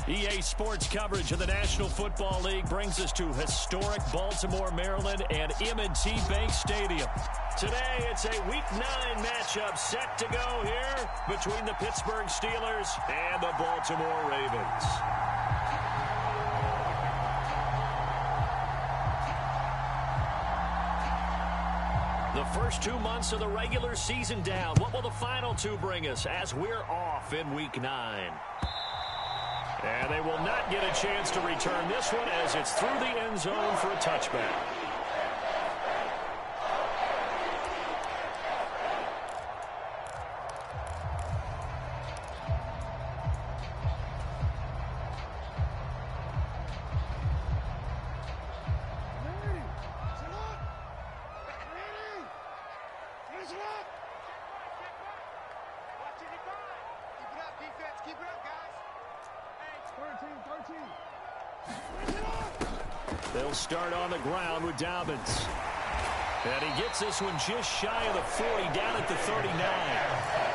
EA Sports coverage of the National Football League brings us to historic Baltimore, Maryland, and M&T Bank Stadium. Today, it's a Week 9 matchup set to go here between the Pittsburgh Steelers and the Baltimore Ravens. The first 2 months of the regular season down. What will the final 2 bring us as we're off in Week 9? And they will not get a chance to return this one as it's through the end zone for a touchback. They'll start on the ground with Dobbins. And he gets this one just shy of the 40, down at the 39.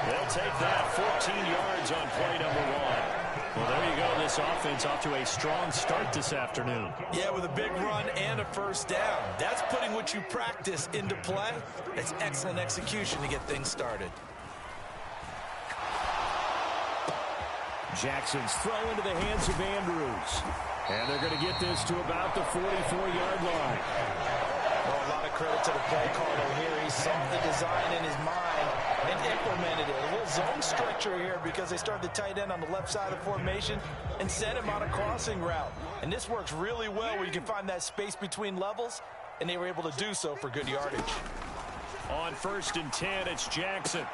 They'll take that 14 yards on play number 1. Well, there you go. This offense off to a strong start this afternoon. Yeah, with a big run and a first down. That's putting what you practice into play. It's excellent execution to get things started. Jackson's throw into the hands of Andrews. And they're going to get this to about the 44-yard line. Well, a lot of credit to the play caller here. He saw the design in his mind and implemented it. A little zone stretcher here because they started the tight end on the left side of the formation and sent him on a crossing route. And this works really well where you can find that space between levels, and they were able to do so for good yardage. On 1st and 10, it's Jackson.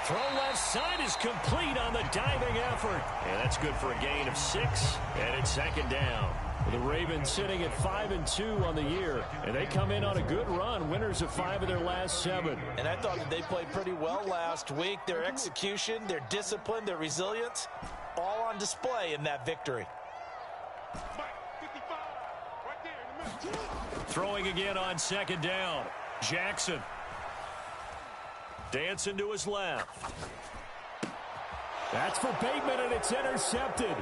Throw left side is complete on the diving effort. And that's good for a gain of 6. And it's 2nd down. The Ravens sitting at 5-2 on the year. And they come in on a good run. Winners of 5 of their last 7. And I thought that they played pretty well last week. Their execution, their discipline, their resilience, all on display in that victory. Throwing again on 2nd down. Jackson. Dancing to his left. That's for Bateman, and it's intercepted.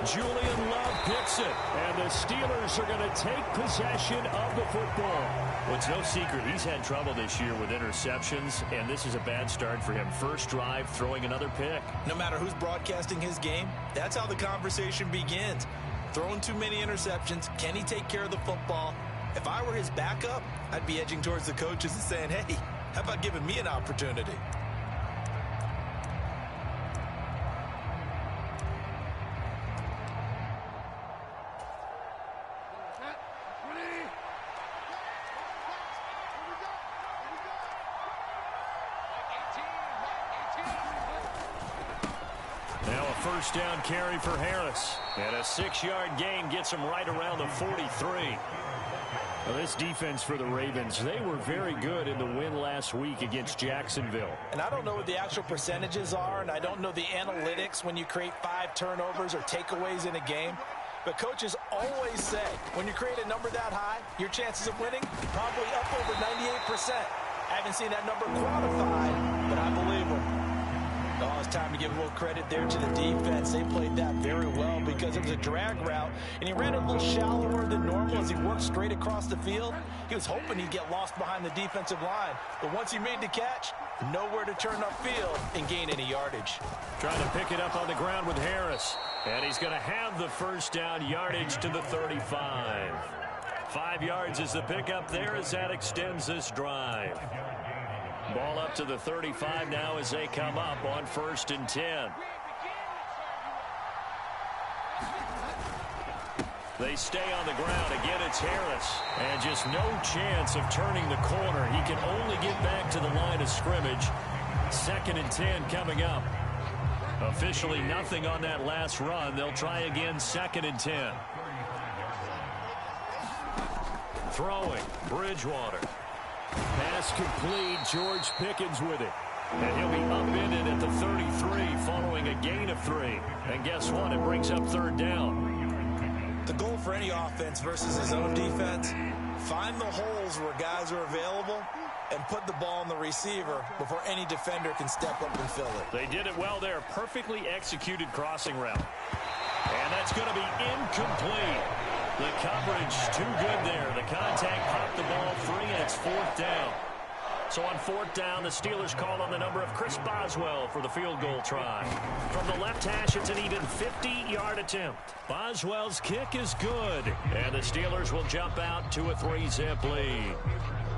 Julian Love picks it, and the Steelers are going to take possession of the football. Well, it's no secret he's had trouble this year with interceptions, and this is a bad start for him. First drive, throwing another pick. No matter who's broadcasting his game, that's how the conversation begins. Throwing too many interceptions, can he take care of the football? If I were his backup, I'd be edging towards the coaches and saying, hey, how about giving me an opportunity? Now a first down carry for Harris. And a 6-yard gain gets him right around the 43. Well, this defense for the Ravens, they were very good in the win last week against Jacksonville. And I don't know what the actual percentages are, and I don't know the analytics when you create 5 turnovers or takeaways in a game. But coaches always say, when you create a number that high, your chances of winning probably up over 98%. I haven't seen that number quantified, but I believe them. Oh, it's time to give a little credit there to the defense. They played that very well because it was a drag route, and he ran a little shallower than normal as he worked straight across the field. He was hoping he'd get lost behind the defensive line, but once he made the catch, nowhere to turn upfield and gain any yardage. Trying to pick it up on the ground with Harris, and he's going to have the first down, yardage to the 35. 5 yards is the pickup there as that extends this drive. Ball up to the 35 now as they come up on 1st and 10. They stay on the ground. Again, it's Harris. And just no chance of turning the corner. He can only get back to the line of scrimmage. 2nd and 10 coming up. Officially nothing on that last run. They'll try again 2nd and 10. Throwing, Bridgewater. Pass complete, George Pickens with it. And he'll be upended at the 33 following a gain of 3. And guess what? It brings up 3rd down. The goal for any offense versus his own defense, find the holes where guys are available and put the ball on the receiver before any defender can step up and fill it. They did it well there. Perfectly executed crossing route. And that's going to be incomplete. The coverage too good there. The contact popped the ball free, and it's 4th down. So on 4th down, the Steelers call on the number of Chris Boswell for the field goal try. From the left hash, it's an even 50-yard attempt. Boswell's kick is good, and the Steelers will jump out to a 3-zip lead.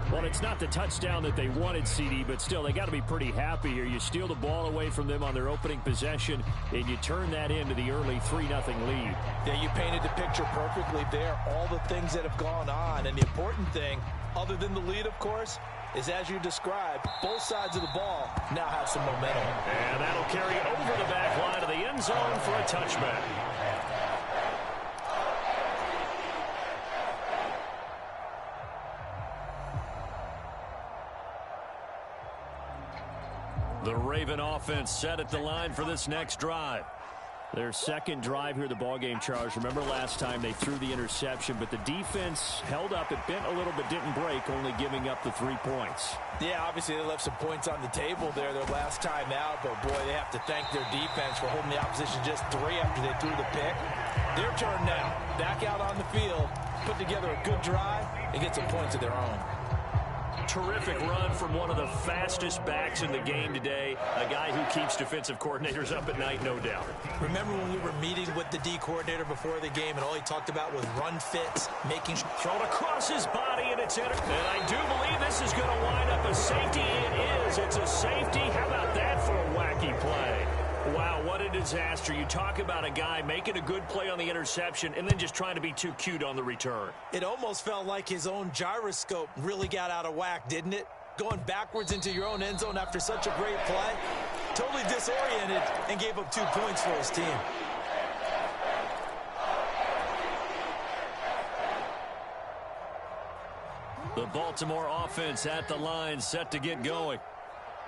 Well, it's not the touchdown that they wanted, CD, but still, they got to be pretty happy here. You steal the ball away from them on their opening possession, and you turn that into the early 3-0 lead. Yeah, you painted the picture perfectly there, all the things that have gone on. And the important thing, other than the lead, of course, is as you described, both sides of the ball now have some momentum. And that'll carry over the back line of the end zone for a touchback. The Raven offense set at the line for this next drive. Their second drive here of the ballgame, Charles. Remember last time they threw the interception, but the defense held up. It bent a little but didn't break, only giving up the 3 points. Yeah, obviously they left some points on the table there their last time out, but boy, they have to thank their defense for holding the opposition just 3 after they threw the pick. Their turn now. Back out on the field, put together a good drive, and get some points of their own. Terrific run from one of the fastest backs in the game today, a guy who keeps defensive coordinators up at night, no doubt. Remember when we were meeting with the D coordinator before the game and all he talked about was run fits, making thrown across his body, and it's in. And I do believe this is going to wind up a safety. It is. It's a safety. How about that for a wacky play? Wow, what a disaster. You talk about a guy making a good play on the interception and then just trying to be too cute on the return. It almost felt like his own gyroscope really got out of whack, didn't it? Going backwards into your own end zone after such a great play. Totally disoriented and gave up 2 points for his team. The Baltimore offense at the line, set to get going.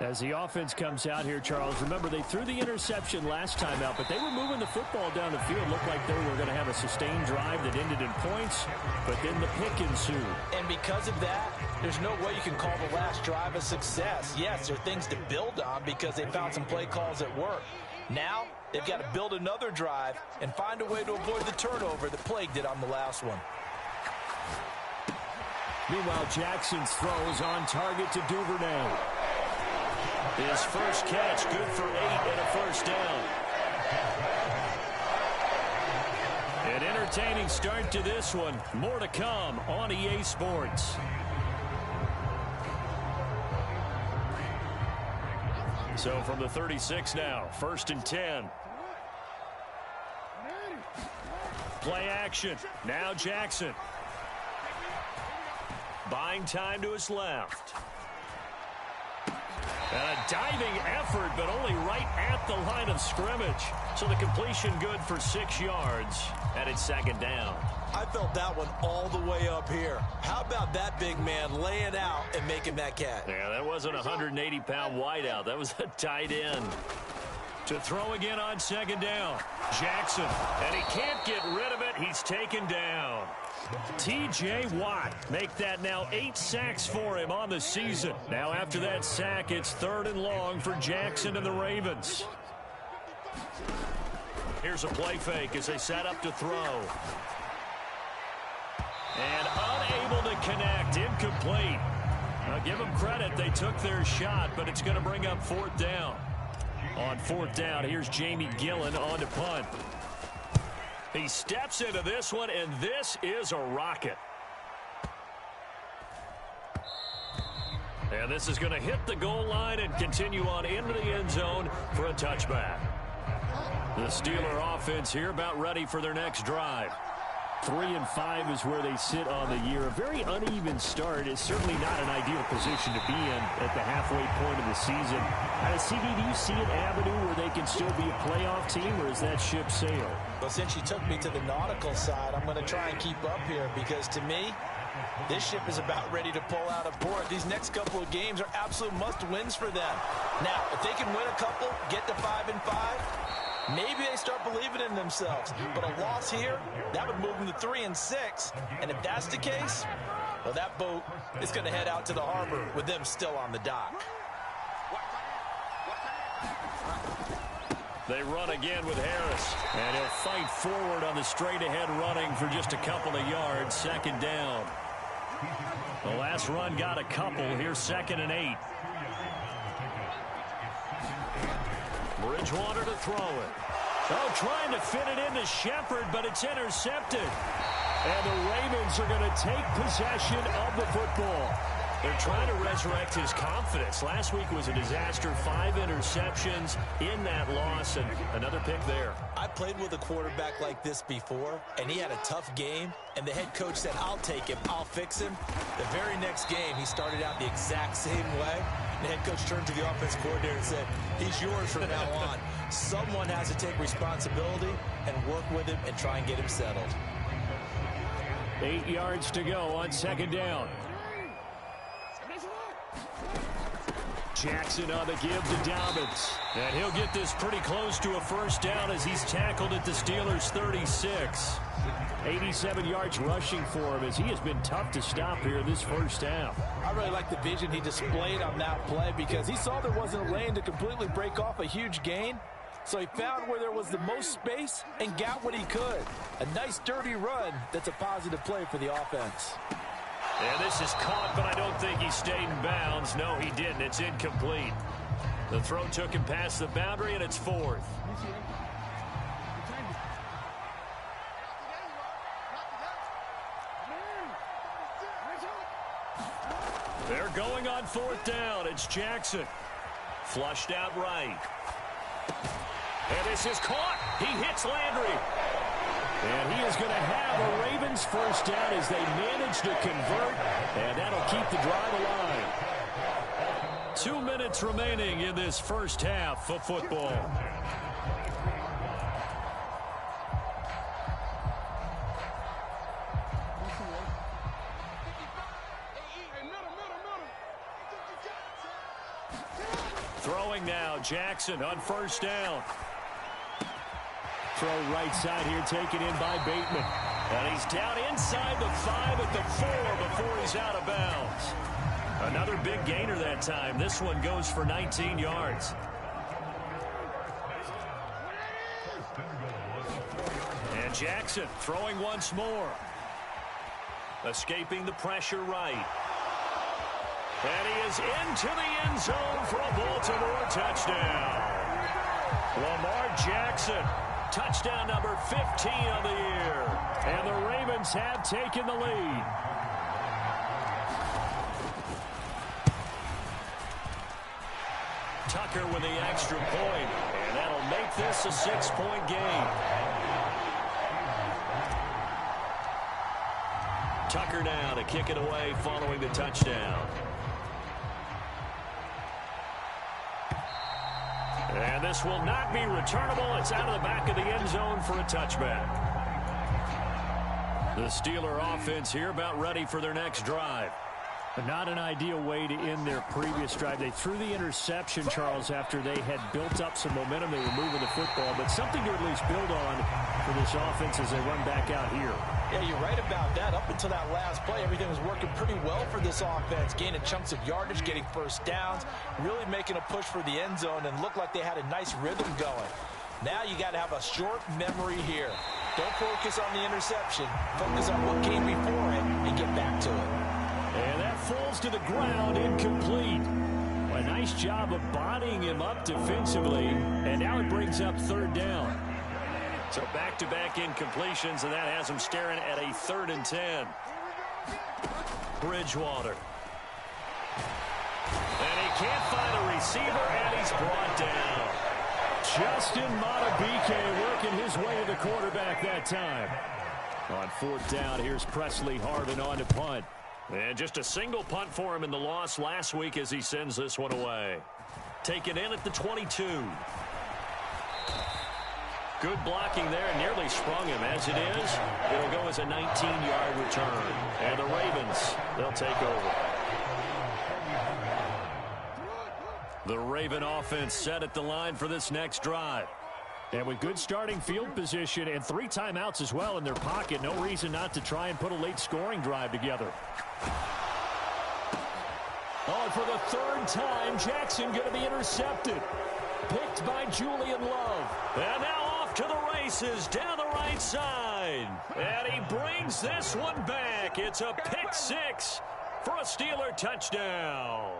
As the offense comes out here, Charles, remember they threw the interception last time out, but they were moving the football down the field. Looked like they were going to have a sustained drive that ended in points, but then the pick ensued. And because of that, there's no way you can call the last drive a success. Yes, there are things to build on because they found some play calls that work. Now, they've got to build another drive and find a way to avoid the turnover that plagued it on the last one. Meanwhile, Jackson's throw is on target to Duvernay. His first catch, good for 8 and a first down. An entertaining start to this one. More to come on EA Sports. So from the 36 now, 1st and 10. Play action. Now Jackson. Buying time to his left. And a diving effort, but only right at the line of scrimmage. So the completion good for 6 yards, and it's 2nd down. I felt that one all the way up here. How about that big man laying out and making that catch? Yeah, that wasn't a 180-pound wideout. That was a tight end. To throw again on 2nd down. Jackson, and he can't get rid of it. He's taken down. T.J. Watt make that now 8 sacks for him on the season. Now after that sack, it's 3rd and long for Jackson and the Ravens. Here's a play fake as they set up to throw. And unable to connect, incomplete. Now give them credit, they took their shot, but it's going to bring up 4th down. On 4th down, here's Jamie Gillen on to punt. He steps into this one, and this is a rocket. And this is going to hit the goal line and continue on into the end zone for a touchback. The Steeler offense here about ready for their next drive. 3-5 is where they sit on the year. A very uneven start is certainly not an ideal position to be in at the halfway point of the season. CD, do you see an avenue where they can still be a playoff team, or is that ship sailed? Well, since you took me to the nautical side, I'm going to try and keep up here because to me, this ship is about ready to pull out of port. These next couple of games are absolute must-wins for them. Now, if they can win a couple, get to 5-5, maybe they start believing in themselves. But a loss here, that would move them to 3-6. And if that's the case, well, that boat is going to head out to the harbor with them still on the dock. They run again with Harris. And he'll fight forward on the straight-ahead running for just a couple of yards. Second down. The last run got a couple. Here's 2nd and 8. Bridgewater to throw it. Oh, trying to fit it into Shepard, but it's intercepted. And the Ravens are going to take possession of the football. They're trying to resurrect his confidence. Last week was a disaster. 5 interceptions in that loss, and another pick there. I played with a quarterback like this before, and he had a tough game, and the head coach said, I'll take him, I'll fix him. The very next game, he started out the exact same way. The head coach turned to the offense coordinator and said, he's yours from now on. Someone has to take responsibility and work with him and try and get him settled. 8 yards to go on 2nd down. Jackson on the give to Dobbins. And he'll get this pretty close to a first down as he's tackled at the Steelers' 36. 87 yards rushing for him as he has been tough to stop here this first half. I really like the vision he displayed on that play because he saw there wasn't a lane to completely break off a huge gain. So he found where there was the most space and got what he could. A nice dirty run that's a positive play for the offense. And this is caught, but I don't think he stayed in bounds. No, he didn't. It's incomplete. The throw took him past the boundary, and it's 4th. They're going on 4th down. It's Jackson. Flushed out right. And this is caught. He hits Landry. And he is going to have a Ravens first down as they manage to convert. And that'll keep the drive alive. 2 minutes remaining in this first half of football. Throwing now, Jackson on first down. Throw right side here, taken in by Bateman. And he's down inside the 5 at the 4 before he's out of bounds. Another big gainer that time. This one goes for 19 yards. And Jackson throwing once more. Escaping the pressure right. And he is into the end zone for a Baltimore touchdown. Lamar Jackson, touchdown number 15 on the year. And the Ravens have taken the lead. Tucker with the extra point, and that'll make this a 6-point game. Tucker now to kick it away following the touchdown. And this will not be returnable. It's out of the back of the end zone for a touchback. The Steeler offense here about ready for their next drive. But not an ideal way to end their previous drive. They threw the interception, Charles, after they had built up some momentum. They were moving the football, but something to at least build on for this offense as they run back out here. Yeah, you're right about that. Up until that last play, everything was working pretty well for this offense. Gaining chunks of yardage, getting first downs, really making a push for the end zone, and looked like they had a nice rhythm going. Now you got to have a short memory here. Don't focus on the interception. Focus on what came before it and get back to it. And that falls to the ground, incomplete. A nice job of bodying him up defensively, and now it brings up 3rd down. So back-to-back incompletions, and that has him staring at a 3rd and 10. Bridgewater. And he can't find a receiver, and he's brought down. Justin Madubuike working his way to the quarterback that time. On 4th down, here's Presley Harvin on to punt. And just a single punt for him in the loss last week as he sends this one away. Taken in at the 22. Good blocking there, and nearly sprung him. As it is, it'll go as a 19-yard return. And the Ravens, they'll take over. The Raven offense set at the line for this next drive. And with good starting field position and 3 timeouts as well in their pocket, no reason not to try and put a late scoring drive together. Oh, and for the 3rd time, Jackson going to be intercepted. picked by Julian Love. And now off to the races down the right side. And he brings this one back. It's a pick six for a Steeler touchdown.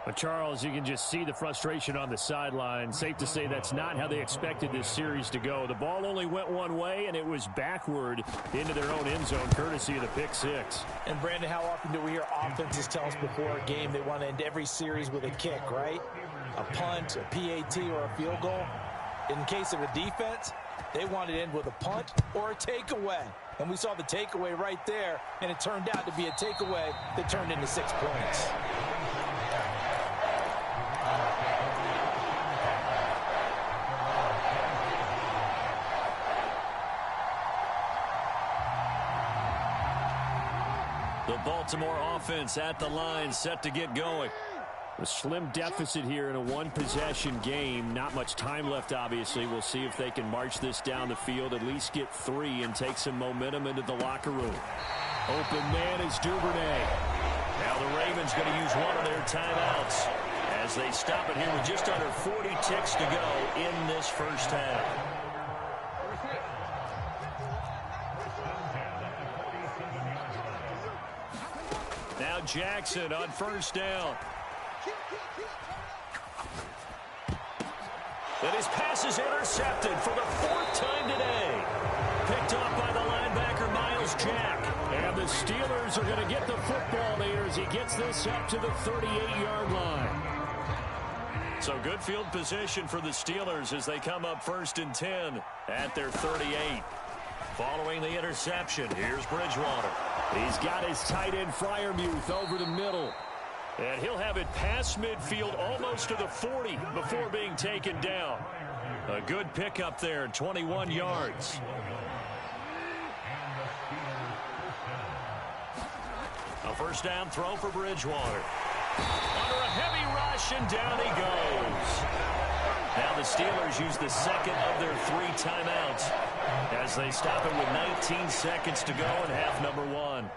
But Charles, you can just see the frustration on the sideline. Safe to say that's not how they expected this series to go. The ball only went one way, and it was backward into their own end zone, courtesy of the pick six. And, Brandon, how often do we hear offenses tell us before a game they want to end every series with a kick, right? A punt, a PAT, or a field goal. In case of a defense, they want to end with a punt or a takeaway. And we saw the takeaway right there, and it turned out to be a takeaway that turned into 6 points. The Baltimore offense at the line, set to get going. A slim deficit here in a one-possession game. Not much time left, obviously. We'll see if they can march this down the field, at least get 3, and take some momentum into the locker room. Open man is Duvernay. Now the Ravens going to use one of their timeouts as they stop it here with just under 40 ticks to go in this first half. Now Jackson on first down. And his pass is intercepted for the 4th time today. Picked off by the linebacker, Miles Jack. And the Steelers are going to get the football there as he gets this up to the 38-yard line. So good field position for the Steelers as they come up 1st and 10 at their 38. Following the interception, here's Bridgewater. He's got his tight end Freiermuth over the middle. And he'll have it past midfield almost to the 40 before being taken down. A good pickup there, 21 yards. A first down throw for Bridgewater. Under a heavy rush, and down he goes. Now the Steelers use the second of their 3 timeouts as they stop it with 19 seconds to go in half number 1.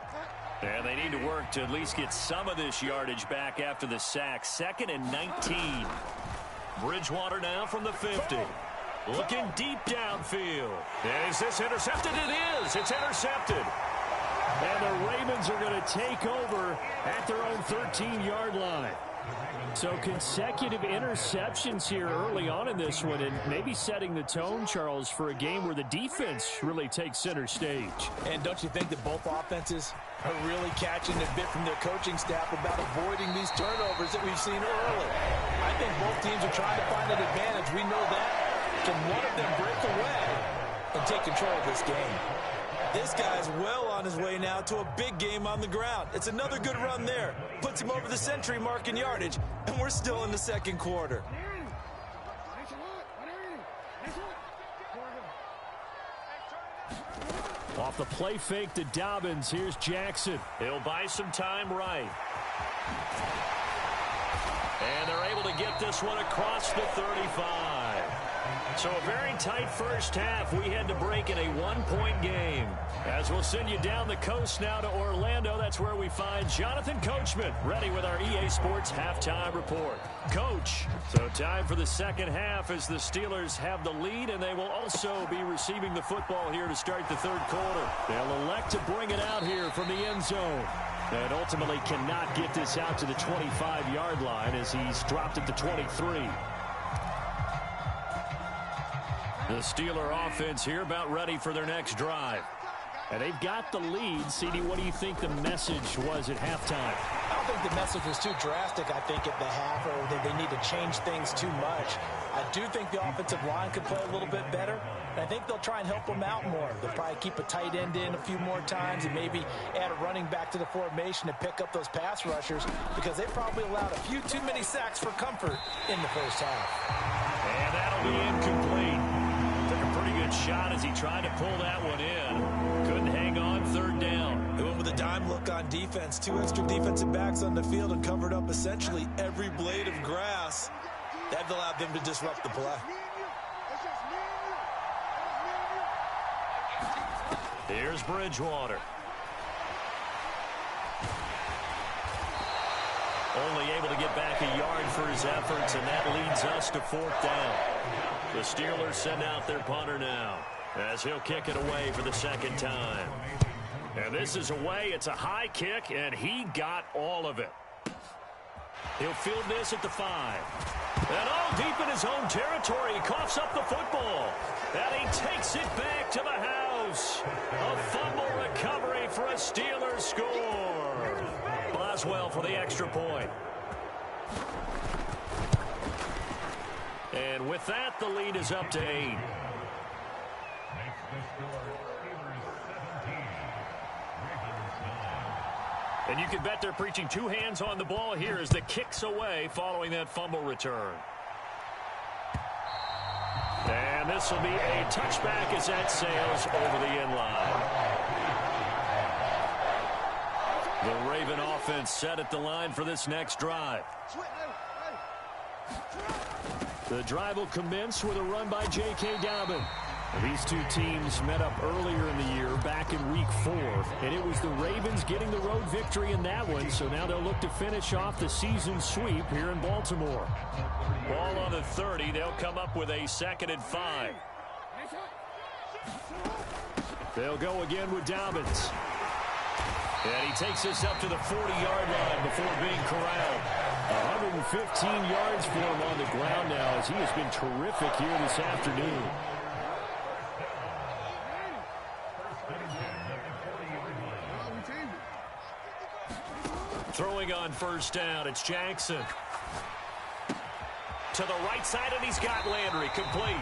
And they need to work to at least get some of this yardage back after the sack. 2nd and 19. Bridgewater now from the 50. Looking deep downfield. Is this intercepted? It is. It's intercepted. And the Ravens are going to take over at their own 13-yard line. So consecutive interceptions here early on in this one, and maybe setting the tone, Charles, for a game where the defense really takes center stage. And don't you think that both offenses are really catching a bit from their coaching staff about avoiding these turnovers that we've seen early? I think both teams are trying to find an advantage. We know that. Can one of them break away and take control of this game? This guy's well on his way now to a big game on the ground. It's another good run there. Puts him over the century mark in yardage, and we're still in the second quarter. Off the play fake to Dobbins, here's Jackson. He'll buy some time right. And they're able to get this one across the 35. So a very tight first half. We had to break in a one-point game. As we'll send you down the coast now to Orlando, that's where we find Jonathan Coachman ready with our EA Sports Halftime Report. Coach, so time for the second half as the Steelers have the lead, and they will also be receiving the football here to start the third quarter. They'll elect to bring it out here from the end zone. And ultimately cannot get this out to the 25-yard line as he's dropped at the 23. The Steeler offense here about ready for their next drive. And they've got the lead. CD, what do you think the message was at halftime? I don't think the message was too drastic, I think, at the half, or that they need to change things too much. I do think the offensive line could play a little bit better. And I think they'll try and help them out more. They'll probably keep a tight end in a few more times and maybe add a running back to the formation to pick up those pass rushers because they probably allowed a few too many sacks for comfort in the first half. And that'll be incomplete. Took a pretty good shot as he tried to pull that one in. Couldn't hang on, third down. They went with a dime look on defense. 2 extra defensive backs on the field and covered up essentially every blade of grass. That allowed them to disrupt the play. Here's Bridgewater. Only able to get back a yard for his efforts, and that leads us to 4th down. The Steelers send out their punter now, as he'll kick it away for the second time. And this is away. It's a high kick, and he got all of it. He'll field this at the 5. And all deep in his own territory, he coughs up the football. And he takes it back to the house. A fumble recovery for a Steelers score. Boswell for the extra point. And with that, the lead is up to 8. And you can bet they're preaching 2 hands on the ball here as the kick's away following that fumble return. And this will be a touchback as that sails over the end line. The Raven offense set at the line for this next drive. The drive will commence with a run by J.K. Dobbin. These two teams met up earlier in the year, back in Week 4, and it was the Ravens getting the road victory in that one, so now they'll look to finish off the season sweep here in Baltimore. Ball on the 30, they'll come up with a 2nd and 5. They'll go again with Dobbins. And he takes this up to the 40-yard line before being corralled. 115 yards for him on the ground now, as he has been terrific here this afternoon. Throwing on 1st down, it's Jackson. To the right side, and he's got Landry complete.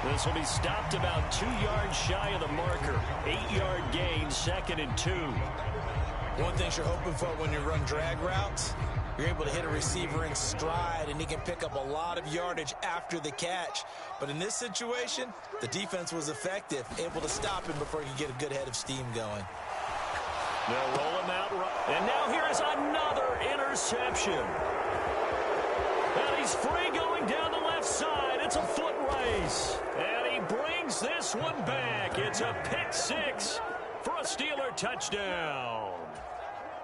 This will be stopped about 2 yards shy of the marker. 8-yard gain, 2nd and 2. One thing you're hoping for when you run drag routes, you're able to hit a receiver in stride, and he can pick up a lot of yardage after the catch. But in this situation, the defense was effective, able to stop him before he could get a good head of steam going. They'll roll him out. And now here is another interception. And he's free going down the left side. It's a foot race. And he brings this one back. It's a pick 6 for a Steeler touchdown.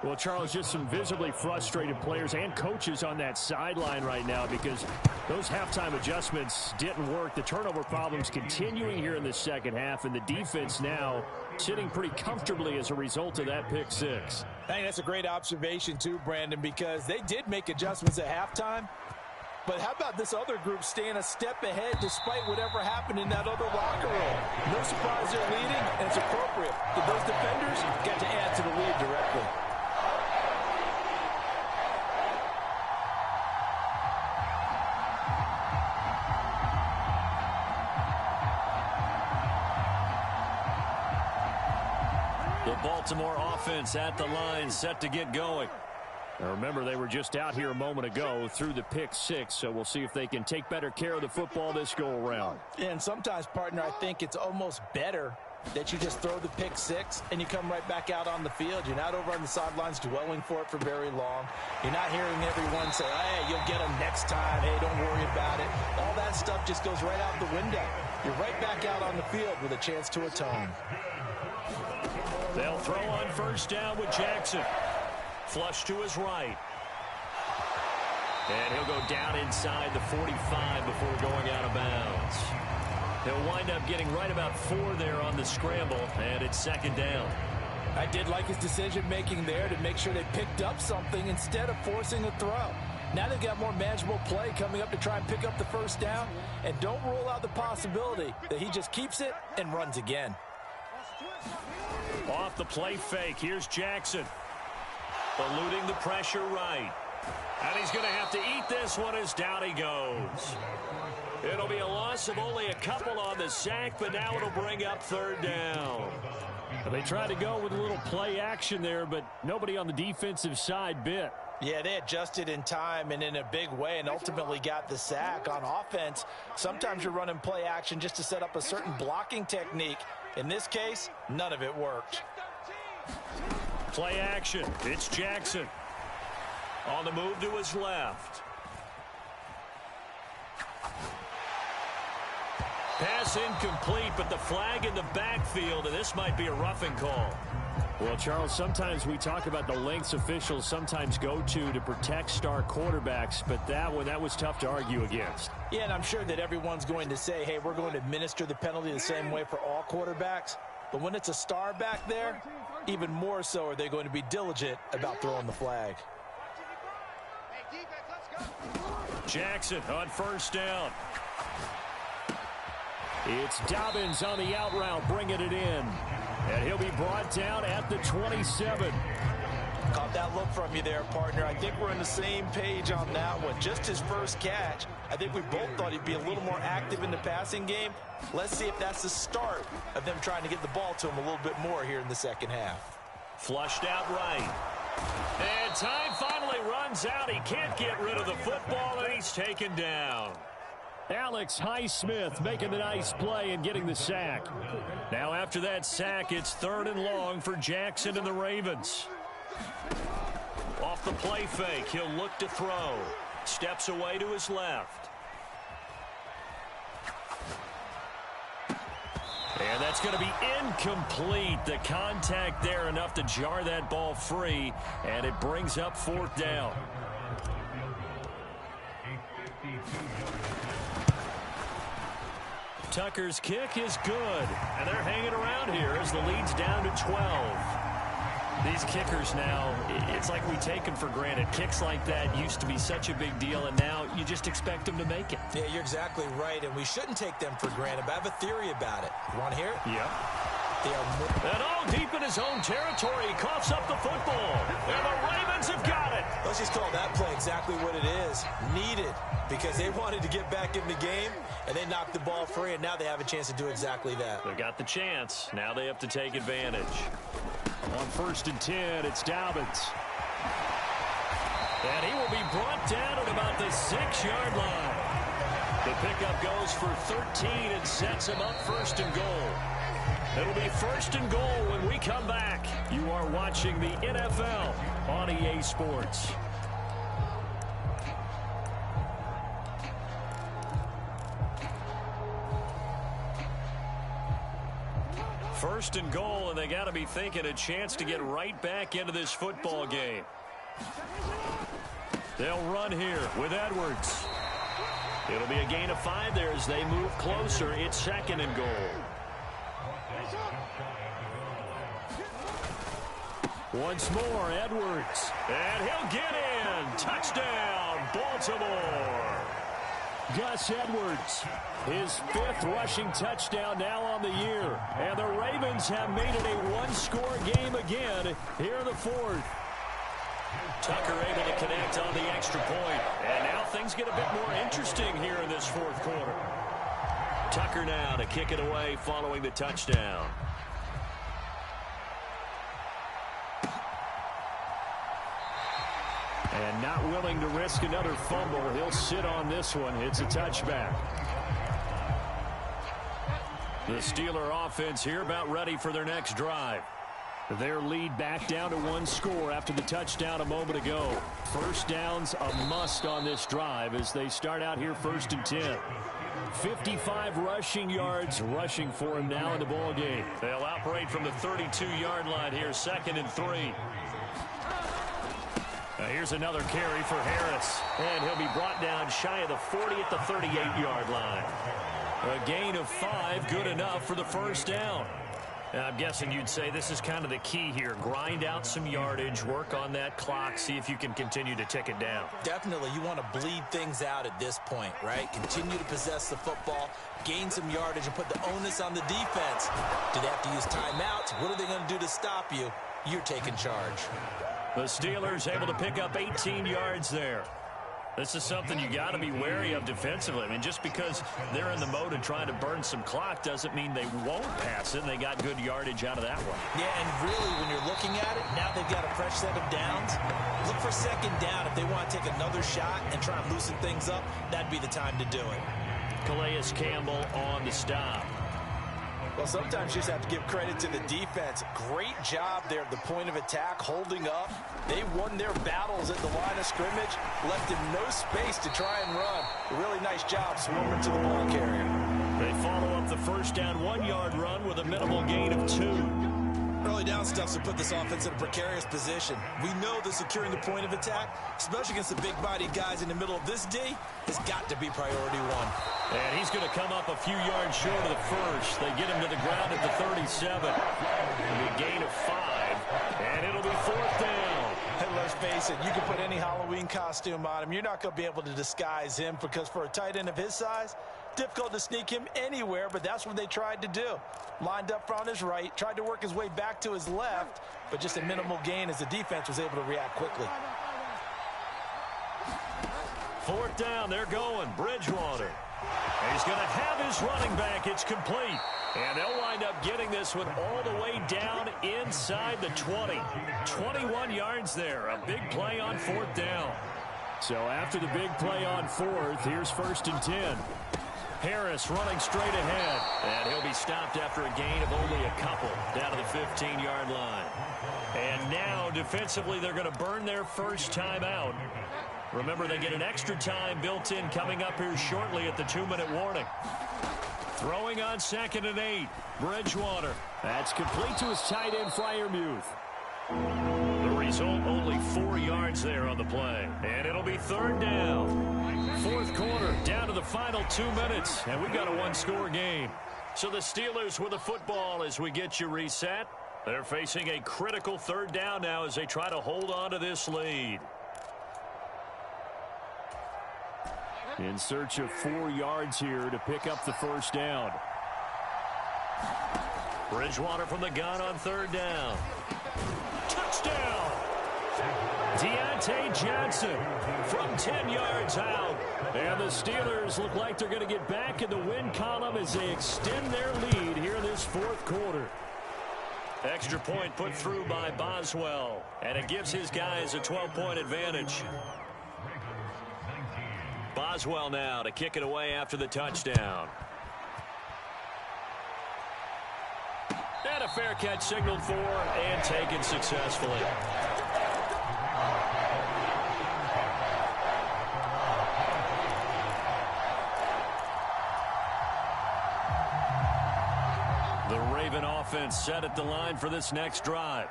Well, Charles, just some visibly frustrated players and coaches on that sideline right now because those halftime adjustments didn't work. The turnover problems continuing here in the second half, and the defense now sitting pretty comfortably as a result of that pick 6. I think that's a great observation too, Brandon, because they did make adjustments at halftime. But how about this other group staying a step ahead despite whatever happened in that other locker room? No surprise they're leading, and it's appropriate. Those defenders got to add to the lead directly. The Baltimore offense at the line, set to get going. Now remember, they were just out here a moment ago through the pick 6, so we'll see if they can take better care of the football this go-around. And sometimes, partner, I think it's almost better that you just throw the pick 6 and you come right back out on the field. You're not over on the sidelines dwelling for it for very long. You're not hearing everyone say, hey, you'll get them next time. Hey, don't worry about it. All that stuff just goes right out the window. You're right back out on the field with a chance to atone. They'll throw on 1st down with Jackson. Flush to his right. And he'll go down inside the 45 before going out of bounds. He'll wind up getting right about 4 there on the scramble, and it's 2nd down. I did like his decision-making there to make sure they picked up something instead of forcing a throw. Now they've got more manageable play coming up to try and pick up the 1st down, and don't rule out the possibility that he just keeps it and runs again. Off the play fake, here's Jackson. Eluding the pressure right. And he's going to have to eat this one as down he goes. It'll be a loss of only a couple on the sack, but now it'll bring up 3rd down. They tried to go with a little play action there, but nobody on the defensive side bit. Yeah, they adjusted in time and in a big way and ultimately got the sack. On offense, sometimes you're running play action just to set up a certain blocking technique. In this case, none of it worked. Play action. It's Jackson. On the move to his left. Pass incomplete, but the flag in the backfield, and this might be a roughing call. Well, Charles, sometimes we talk about the lengths officials sometimes go to protect star quarterbacks, but that was tough to argue against. Yeah, and I'm sure that everyone's going to say, hey, we're going to administer the penalty the same way for all quarterbacks. But when it's a star back there, even more so are they going to be diligent about throwing the flag. Jackson on first down. It's Dobbins on the out route, bringing it in. And he'll be brought down at the 27. Caught that look from you there, partner. I think we're on the same page on that one. Just his first catch. I think we both thought he'd be a little more active in the passing game. Let's see if that's the start of them trying to get the ball to him a little bit more here in the second half. Flushed out right. And time finally runs out. He can't get rid of the football, and he's taken down. Alex Highsmith making the nice play and getting the sack. Now after that sack, it's 3rd and long for Jackson and the Ravens. Off the play fake, he'll look to throw. Steps away to his left. And that's going to be incomplete. The contact there enough to jar that ball free, and it brings up 4th down. Tucker's kick is good, and they're hanging around here as the lead's down to 12. These kickers now, it's like we take them for granted. Kicks like that used to be such a big deal, and now you just expect them to make it. Yeah, you're exactly right, and we shouldn't take them for granted, but I have a theory about it. You want to hear it? Yeah. They are and all deep in his own territory, he coughs up the football, and the Ravens have got it. Let's just call that play exactly what it is. Needed, because they wanted to get back in the game, and they knocked the ball free, and now they have a chance to do exactly that. They got the chance. Now they have to take advantage. On 1st and 10, it's Dobbins. And he will be brought down at about the 6-yard line. The pickup goes for 13 and sets him up 1st and goal. It'll be 1st and goal when we come back. You are watching the NFL on EA Sports. First and goal, and they got to be thinking a chance to get right back into this football game. They'll run here with Edwards. It'll be a gain of 5 there as they move closer. It's 2nd and goal. Once more, Edwards. And he'll get in. Touchdown, Baltimore. Gus Edwards, his 5th rushing touchdown now on the year. And the Ravens have made it a one-score game again here in the 4th. Tucker able to connect on the extra point. And now things get a bit more interesting here in this 4th quarter. Tucker now to kick it away following the touchdown. And not willing to risk another fumble. He'll sit on this one. It's a touchback. The Steeler offense here about ready for their next drive. Their lead back down to 1 score after the touchdown a moment ago. First down's a must on this drive as they start out here 1st and 10. 55 rushing yards rushing for him now in the ball game. They'll operate from the 32-yard line here, 2nd and 3. Here's another carry for Harris. And he'll be brought down shy of the 40 at the 38-yard line. A gain of 5, good enough for the first down. I'm guessing you'd say this is kind of the key here. Grind out some yardage, work on that clock, see if you can continue to tick it down. Definitely, you want to bleed things out at this point, right? Continue to possess the football, gain some yardage, and put the onus on the defense. Do they have to use timeouts? What are they going to do to stop you? You're taking charge. The Steelers able to pick up 18 yards there. This is something you got to be wary of defensively. I mean, just because they're in the mode of trying to burn some clock doesn't mean they won't pass it, and they got good yardage out of that one. Yeah, and really, when you're looking at it, now they've got a fresh set of downs. Look for 2nd down. If they want to take another shot and try and loosen things up, that'd be the time to do it. Calais Campbell on the stop. Well, sometimes you just have to give credit to the defense. Great job there at the point of attack, holding up. They won their battles at the line of scrimmage, left him no space to try and run. A really nice job swarming to the ball carrier. They follow up the first down 1-yard run with a minimal gain of 2. Early down stuffs will put this offense in a precarious position. We know that securing the point of attack, especially against the big-bodied guys in the middle of this D, has got to be priority one. And he's going to come up a few yards short of the first. They get him to the ground at the 37. A gain of 5, and it'll be 4th down. And let's face it, you can put any Halloween costume on him. You're not going to be able to disguise him because for a tight end of his size, difficult to sneak him anywhere, but that's what they tried to do. Lined up on his right, tried to work his way back to his left, but just a minimal gain as the defense was able to react quickly. 4th down, they're going. Bridgewater. He's going to have his running back. It's complete. And they'll wind up getting this one all the way down inside the 20. 21 yards there. A big play on 4th down. So after the big play on 4th, here's 1st and 10. Harris running straight ahead. And he'll be stopped after a gain of only a couple down to the 15-yard line. And now defensively they're going to burn their first time out. Remember, they get an extra time built in coming up here shortly at the 2-minute warning. Throwing on 2nd and 8. Bridgewater. That's complete to his tight end, Freiermuth. The result, only 4 yards there on the play. And it'll be 3rd down. 4th quarter, down to the final 2 minutes. And we've got a 1-score game. So the Steelers with the football as we get you reset. They're facing a critical 3rd down now as they try to hold on to this lead. In search of 4 yards here to pick up the 1st down. Bridgewater from the gun on 3rd down. Touchdown! Deontay Johnson from 10 yards out. And the Steelers look like they're going to get back in the win column as they extend their lead here in this 4th quarter. Extra point put through by Boswell. And it gives his guys a 12-point advantage. Boswell now to kick it away after the touchdown. And a fair catch signaled for and taken successfully. The Raven offense set at the line for this next drive.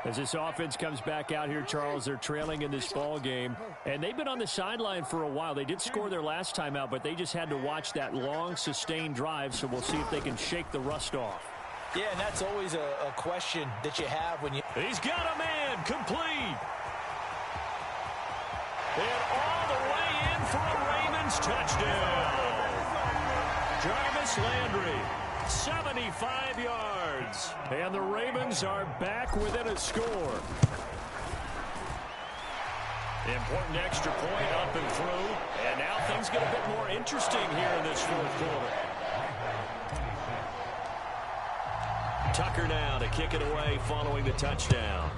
As this offense comes back out here, Charles, they're trailing in this ball game, and they've been on the sideline for a while. They did score their last time out, but they just had to watch that long, sustained drive, so we'll see if they can shake the rust off. Yeah, and that's always a question that you have when you... He's got a man, complete. And all the way in for a Ravens touchdown. Jarvis Landry. 75 yards. And the Ravens are back within a score. Important extra point up and through. And now things get a bit more interesting here in this 4th quarter. Tucker now to kick it away following the touchdown.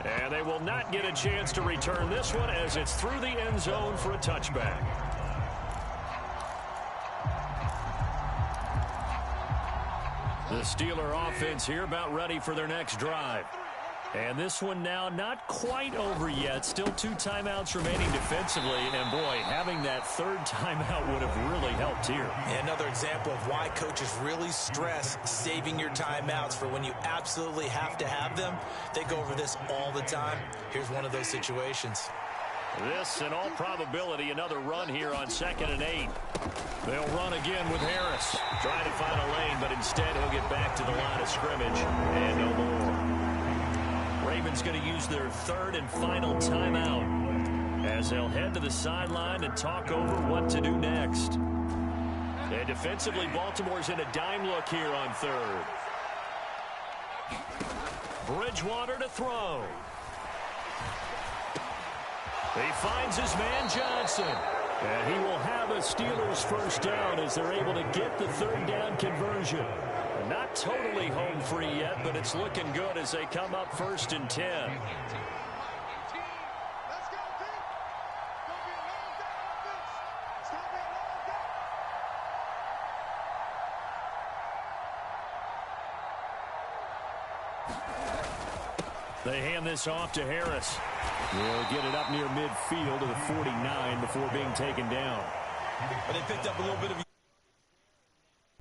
And they will not get a chance to return this one as it's through the end zone for a touchback. The Steeler offense here about ready for their next drive. And this one now not quite over yet. Still 2 timeouts remaining defensively. And, boy, having that 3rd timeout would have really helped here. Yeah, another example of why coaches really stress saving your timeouts for when you absolutely have to have them. They go over this all the time. Here's one of those situations. This, in all probability, another run here on 2nd and 8. They'll run again with Harris. Trying to find a lane, but instead he'll get back to the line of scrimmage. And no more. Ravens going to use their 3rd and final timeout as they'll head to the sideline and talk over what to do next. And defensively, Baltimore's in a dime look here on 3rd. Bridgewater to throw. He finds his man Johnson. And he will have a Steelers 1st down as they're able to get the 3rd down conversion. Not totally home free yet, but it's looking good as they come up 1st and 10. They hand this off to Harris. They'll get it up near midfield to the 49 before being taken down. But they picked up a little bit of